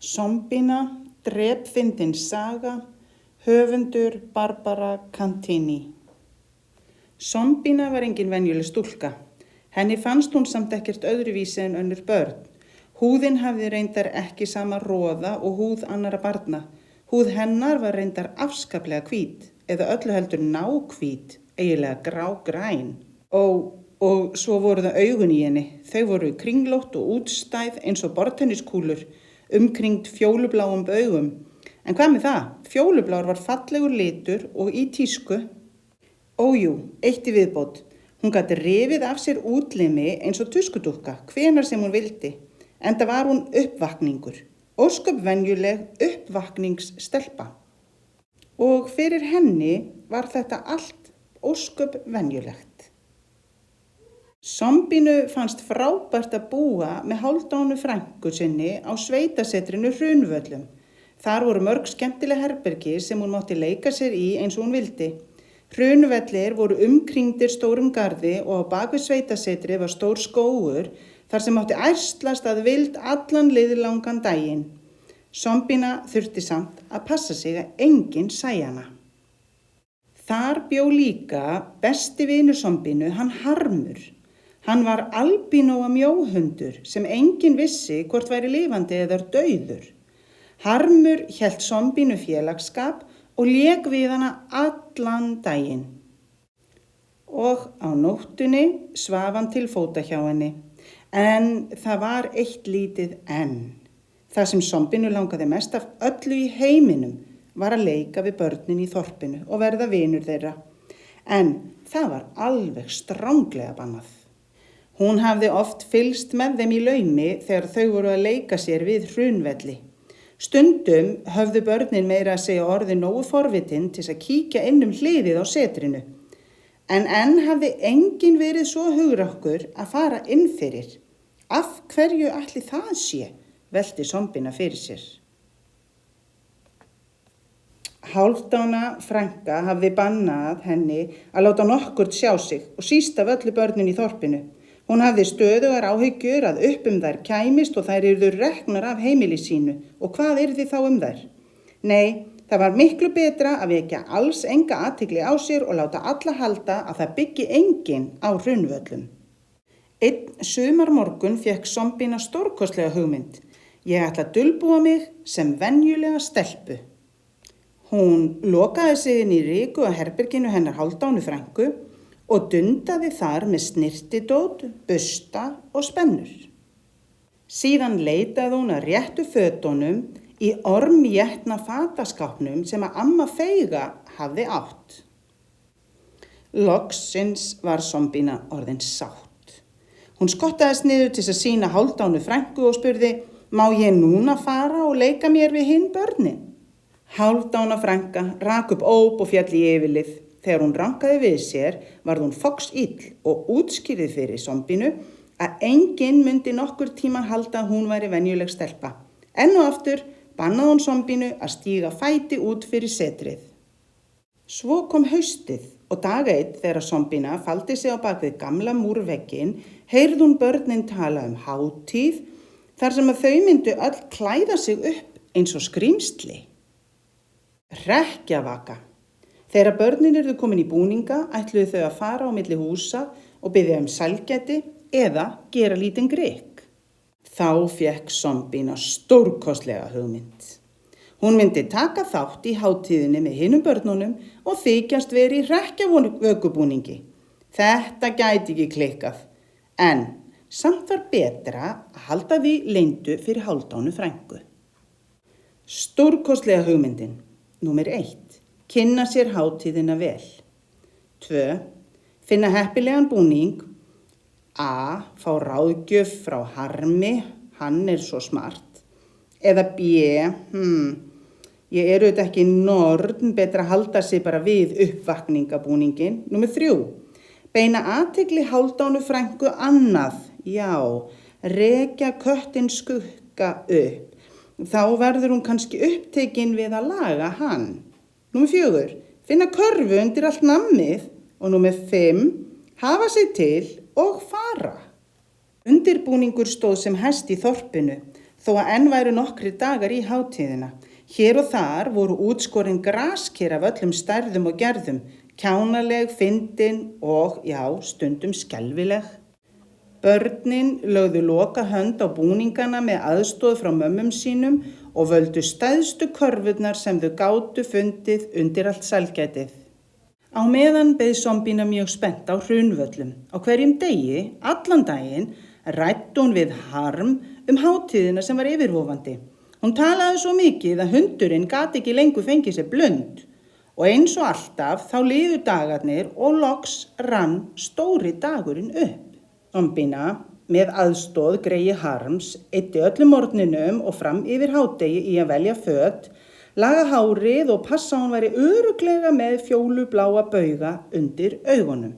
Zombina, drepfyndin saga, höfundur Barbara Cantini. Zombina var engin venjuleg stúlka. Henni fannst hún samt ekkert öðruvísi en önnur börn. Húðin hafði reyndar ekki sama roða og húð annara barna. Húð hennar var reyndar afskaplega hvít, eða öllu heldur náhvít, eiginlega grágræn. Og svo voru það augun í henni. Þau voru kringlótt og útstæð eins og bortenniskúlur, umkringd fjólubláum augum. En hvað með það? Fjólublár var fallegur litur og í tísku. Ójú, eitt í viðbót. Hún gat rifið af sér útlimi eins og tuskudúkka, hvenar sem hún vildi. Enda var hún uppvakningur. Ósköp venjuleg uppvakningsstelpa. Og fyrir henni var þetta allt ósköp venjulegt. Zombinu fannst frábært að búa með Hálfdánu frænku sinni á sveitasetrinu Hrunvöllum. Þar voru mörg skemmtileg herbergi sem hún mátti leika sér í eins og hún vildi. Hrunvellir voru umkringdir stórum garði og á bakvið sveitasetri var stór skógur þar sem mátti ærslast að vild allan liðlangan daginn. Zombina þurfti samt að passa sig að enginn sæi hana. Þar bjó líka besti vinur Zombinu, hann Harmur. Hann var albínóa mjóhundur sem enginn vissi hvort væri lifandi eða dauður. Harmur hélt Zombinu félagsskap og lék við hana allan daginn. Og á nóttunni svaf hann til fóta hjá henni. En það var eitt lítið en. Það sem Zombinu langaði mest af öllu í heiminum var að leika við börnin í þorpinu og verða vinur þeirra. En það var alveg stranglega bannað. Hún hafði oft fylgst með þeim í laumi þegar þau voru að leika sér við Hrunvelli. Stundum höfðu börnin meira að segja orðið nógu forvitin til að kíkja inn hliðið á setrinu. En enn hafði enginn verið svo hugrakkur að fara inn fyrir. Af hverju ætli það sé, velti Zombina fyrir sér. Hálfdána frænka hafði bannað henni að láta nokkurt sjá sig og síst af öllu börnin í þorpinu. Hún hafði stöðugar áhyggjur að upp þær kæmist og þær yrðu reknar af heimili sínu og hvað yrði þá þær? Nei, það var miklu betra að vekja alls enga athygli á sér og láta alla halda að það byggi enginn á Hrunvöllum. Einn sumarmorgun fékk Zombina stórkostlega hugmynd. Ég ætla að dulbúa mig sem venjulega stelpu. Hún lokaði sig inn í riku að herberginu hennar Hálfdánu frænku og dundaði þar með snirtidót, busta og spennur. Síðan leitaði hún að réttu fötunum í ormjetna fataskápnum sem að amma Feiga hafði átt. Loksins var Zombina orðin sátt. Hún skottaðist niður til að sýna Hálfdánu frænku og spurði, má ég núna fara og leika mér við hinn börnin? Hálfdána frænka rak upp óp og féll í yfirlið. Þegar hún rankaði við sér varð hún foxill og útskýrði fyrir Zombinu að enginn myndi nokkur tíman halda að hún væri venjuleg stelpa. Enn og aftur bannaði hún Zombinu að stíga fæti út fyrir setrið. Svo kom haustið og dag einn þegar Zombina faldi sig á bakvið gamla múrvegginn heyrði hún börnin tala hátíð þar sem að þau myndu öll klæða sig upp eins og skrímsli. Hrekkjavaka. Þegar börnin yrðu komin í búninga ætluðu þau að fara á milli húsa og biðja sælgæti eða gera lítinn grikk. Þá fékk Zombina stórkostlega hugmynd. Hún myndi taka þátt í hátíðinni með hinum börnunum og þykjast verið í hrekkjavökubúningi. Þetta gæti ekki klikkað, en samt var betra að halda því leyndu fyrir Hálfdánu frænku. Stórkostlega hugmyndin, númer 1. Kynna sér hátíðina vel. 2. Finna heppilegan búning. A. Fá ráðgjöf frá Harmi, hann svo smart. Eða B. Ég auðvitað ekki norn, betra að halda sig bara við uppvakningabúningin. Númer 3. Beina athygli Hálfdánu frænku annað. Já, rekja köttinn skugga upp. Þá verður hún kannski upptekin við að laga hann. Númer 4. Finna körfu undir allt nammið og númer 5. Hafa sig til og fara. Undirbúningur stóð sem hæst í þorpinu. þó að enn væru nokkrir dagar í hátíðina. Hér og þar voru útskorin grasker af öllum stærðum og gerðum, kjánaleg, fyndin og, já, stundum skelfileg. Börnin lögðu loka hönd á búningana með aðstoð frá mömmum sínum og völdu stæðstu körfurnar sem þau gátu fundið undir allt sælgætið. Á meðan beið Zombina mjög spennt á Hrunvöllum. Á hverjum degi, allan daginn, ræddi hún við Harm hátíðina sem var yfirvofandi. Hún talaði svo mikið að hundurinn gat ekki lengur fengið sér blund og eins og alltaf þá liðu dagarnir og loks rann stóri dagurinn upp. Zombina, með aðstoð Greyið Harms, eyddi öllum morgninum og fram yfir hádegi í að velja föt, laga hárið og passa hún væri örugglega með fjólubláa bauga undir augunum.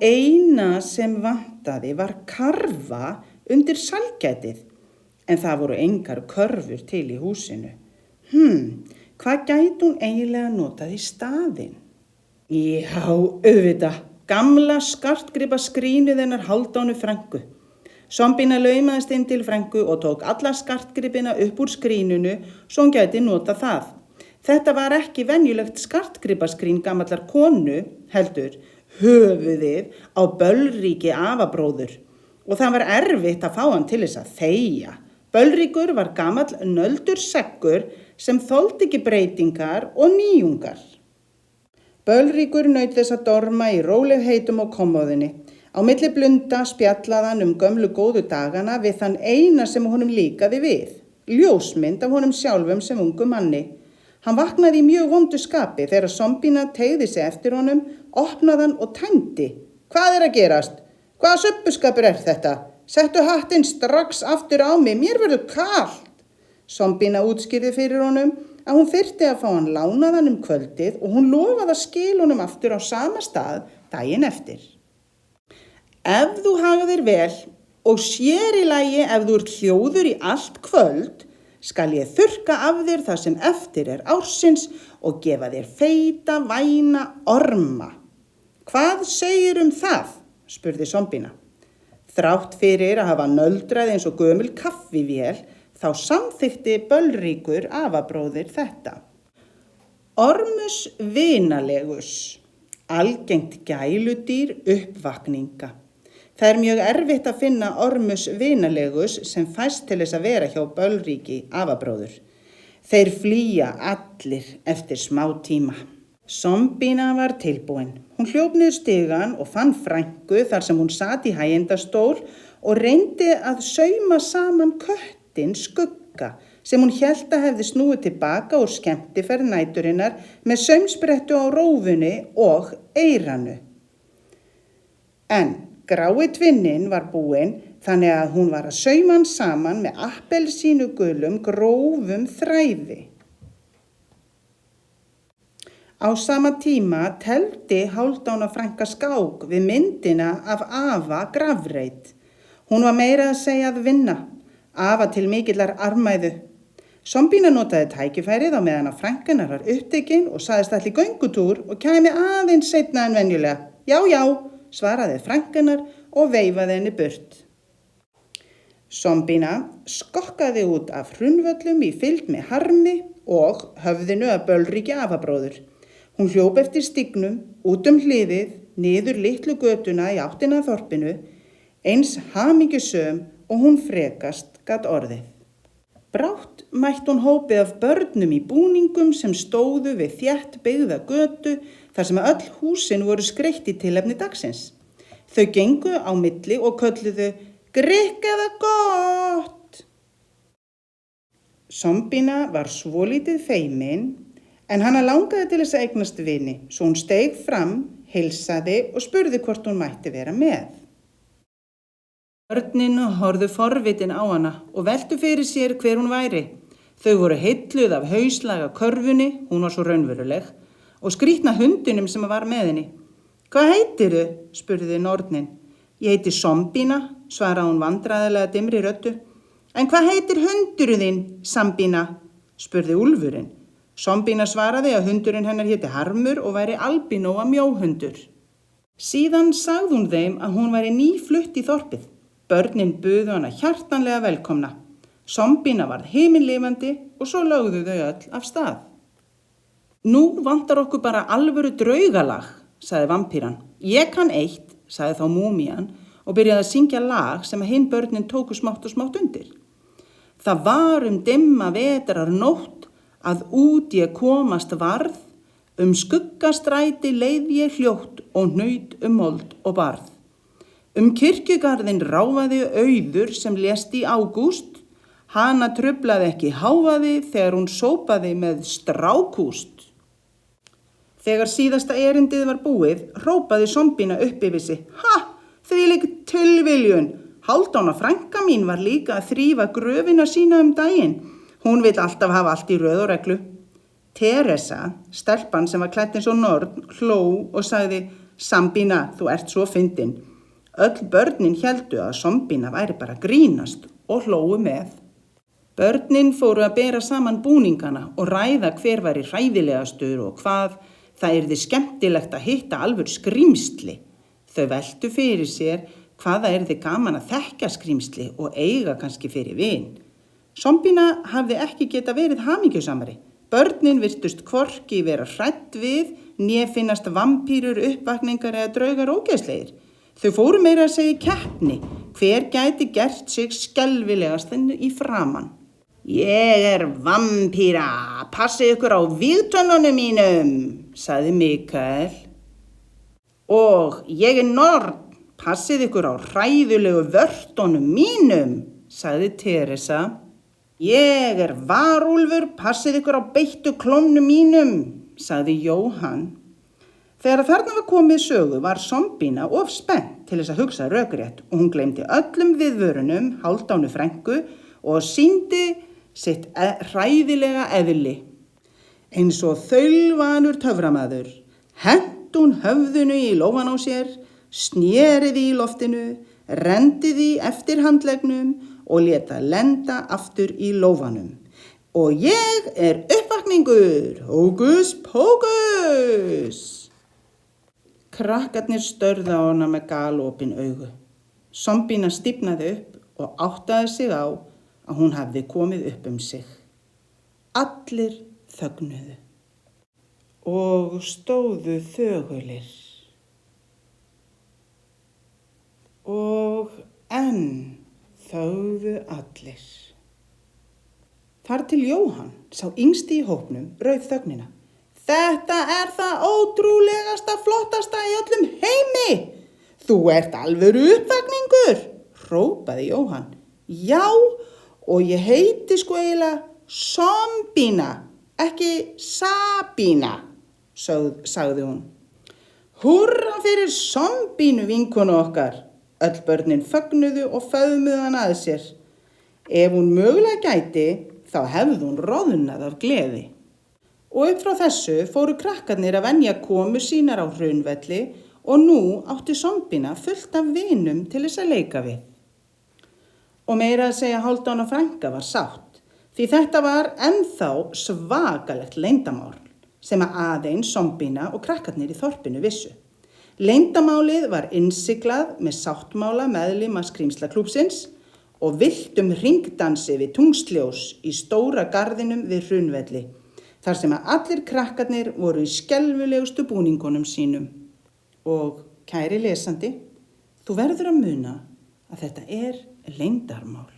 Eina sem vantaði var karfa undir sælgætið, en það voru engar körfur til í húsinu. Hvað gæti hún eiginlega notað í staðinn? Já, auðvitað, gamla skartgripaskrínið hennar Hálfdánu frænku. Zombina laumaðist inn til frænku og tók alla skartgripina upp úr skríninu svo hún gæti notað það. Þetta var ekki venjulegt skartgripaskrín gamallar konu, heldur höfuðið á Bölríki afabróður og það var erfitt að fá hann til þess að þegja. Bölríkur var gamall nöldur seggur sem þoldi ekki breytingar og nýjungar. Bölríkur naut þess að dorma í rólegheitum á kommóðunni. Á milli blunda spjallaði hann gömlu góðu dagana við þann eina sem honum líkaði við, ljósmynd af honum sjálfum sem ungum manni. Hann vaknaði í mjög vondu skapi þegar Zombina teygði sig eftir honum, opnaði hann og tæmdi. Hvað að gerast? Hvaða subbuskapur þetta? Settu hattinn strax aftur á mig, mér verður kalt. Zombina útskýrði fyrir honum að hún þyrfti að fá hann lánaðan kvöldið og hún lofaði að skila honum aftur á sama stað daginn eftir. Ef þú haga þér vel og sér í lagi ef þú ert hljóður í allt kvöld, skal ég þurrka af þér það sem eftir ársins og gefa þér feita, væna orma. Hvað segir það? Spurði Zombina. Þrátt fyrir að hafa nöldrað eins og gömul kaffivél, þá samþykkti Bölríkur afabróðir þetta. Ormus vinalegus, algengt gæludýr uppvakninga. Það mjög erfitt að finna Ormus vinalegus sem fæst til þess að vera hjá Bölríki afabróður. Þeir flýja allir eftir smá tíma. Zombina var tilbúin. Hún hljóp niður stigann og fann frænku þar sem hún sat í hægindastól og reyndi að sauma saman köttinn Skugga sem hún hélt að hefði snúið tilbaka úr skemmtiferð næturinnar með saumsprettu á rófunni og eyranu. En grái tvinninn var búinn þannig að hún var að sauma hann saman með appelsínugulum grófum þræði. Á sama tíma teldi Hálfdána frænka skák við myndina af afa grafreit. Hún var meira að segja að vinna, afa til mikillar armæðu. Zombina notaði tækifærið á meðan að frænkunar var upptekin og sagðist ætla í göngutúr og kæmi aðeins seinna en venjulega. Já, já, svaraði frænkunar og veifaði henni burt. Zombina skokkaði út af Hrunvöllum í fylgd með Harmi og höfðinu af Bölríki afabróður. Hún hljóp eftir stígnum, út hliðið, niður litlu götuna í áttina að þorpinu, eins hamingjusöm og hún frekast gat orðið. Brátt mætti hún hópið af börnum í búningum sem stóðu við þétt byggða götu þar sem öll húsin voru skreytt í tilefni dagsins. Þau gengu á milli og kölluðu grikk eða gott. Zombina var svolítið feimin, en hana langaði til þess að eignast vini, svo hún steig fram, heilsaði og spurði hvort hún mætti vera með. Börnin horfðu forvitin á hana og veltu fyrir sér hver hún væri. Þau voru heilluð af hauslaga körfunni, hún var svo raunveruleg, og skrýtna hundinum sem var með henni. Hvað heitirðu? Spurði nornin. Ég heiti Zombina, svaraði hún vandræðilega dimmri röddu. En hvað heitir hundurinn þinn, Zombina? Spurði úlfurinn. Zombina svaraði að hundurinn hennar héti Harmur og væri albínóa mjóhundur. Síðan sagði hún þeim að hún væri nýflutt í þorpið. Börnin buðu hana hjartanlega velkomna. Zombína varð himinlifandi og svo lögðu þau öll af stað. Nú vantar okkur bara alvöru draugalag, sagði vampíran. Ég kann eitt, sagði þá múmían og byrjaði að syngja lag sem hinn börnin tóku smátt og smátt undir. Það var dimma vetrarnótt að út ég komast varð, skuggastræti leið ég hljótt og hnaut mold og barð. Kirkjugarðinn ráfaði auður sem lést í ágúst, hana truflaði ekki hávaði þegar hún sópaði með strákúst. Þegar síðasta erindið var búið, hrópaði Zombína upp yfir sig. Ha, þvílík tilviljun! Hálfdána frænka mín var líka að þrífa gröfina sína daginn. Hún vill alltaf hafa allt í röð og reglu. Teresa, stelpan sem var klædd eins og norn, hló og sagði, Zombína, þú ert svo fyndin. Öll börnin héldu að Zombína væri bara að grínast og hlógu með. Börnin fóru að bera saman búningana og ræða hver væri hræðilegastur og hvað það yrði skemmtilegt að hitta alveg skrýmsli. Þau veltu fyrir sér hvað það yrði gaman að þekkja skrýmsli og eiga kannski fyrir vin. Zombína hafði ekki geta verið hamingjusamari. Börnin virtust hvorki vera hrædd við, né finnast vampírur, uppvakningar eða draugar ógeðslegir. Þau fóru meira að segja keppni, hver gæti gert sig skelfilegast í framan. Ég vampíra, passið ykkur á vígtönnunum mínum, sagði Mikael. Og ég norn, passið ykkur á hræðulegu vörtunum mínum, sagði Teresa. Ég varúlfur, passið ykkur á beittu klónum mínum, sagði Jóhann. Þegar þarna var komið sögu var Zombína of spennt til þess að hugsa rökrétt og hún gleymdi öllum viðvörunum Hálfdánu frænku og sýndi sitt hræðilega eðli. Eins og þaulvanur töframaður, hent hún höfðinu í lófan á sér, sneri því í loftinu, rendi því eftir handleggnum og lét það lenda aftur í lófanum. Og ég uppvakningur, hókus pókus! Krakkarnir störðu á hana með galopin augu. Zombína stífnaði upp og áttaði sig á að hún hafði komið upp sig. Allir þögnuðu og stóðu þögulir. Og enn þögðu allir. Þar til Jóhann, sá yngsti í hópnum, rauf þögnina. Þetta það ótrúlegasta flottasta í öllum heimi. Þú ert alvöru uppvakningur, hrópaði Jóhann. Já, og ég heiti sko eiginlega Zombína, ekki Sabína, sagði hún. Húrra fyrir Zombínu vinkonu okkar. Öll börnin fögnuðu og föðmuðu hann að sér. Ef hún mögulega gæti, þá hefði hún roðnað af gleði. Og upp frá þessu fóru krakkarnir að venja komu sínar á Hraunvelli og nú átti Zombína fullt af vinum til þess að leika við. Og meira að segja Hálfdána frænka var sátt, því þetta var ennþá svakalegt leyndamál sem aðeins Zombína og krakkarnir í þorpinu vissu. Leyndamálið var innsiglað með sáttmála meðlima skrýmslaklúbbsins og villtum hringdansi við tungsljós í stóra garðinum við Hraunvelli, þar sem allir krakkarnir voru í skelfilegustu búningunum sínum. Og kæri lesandi, þú verður að muna að þetta leyndarmál.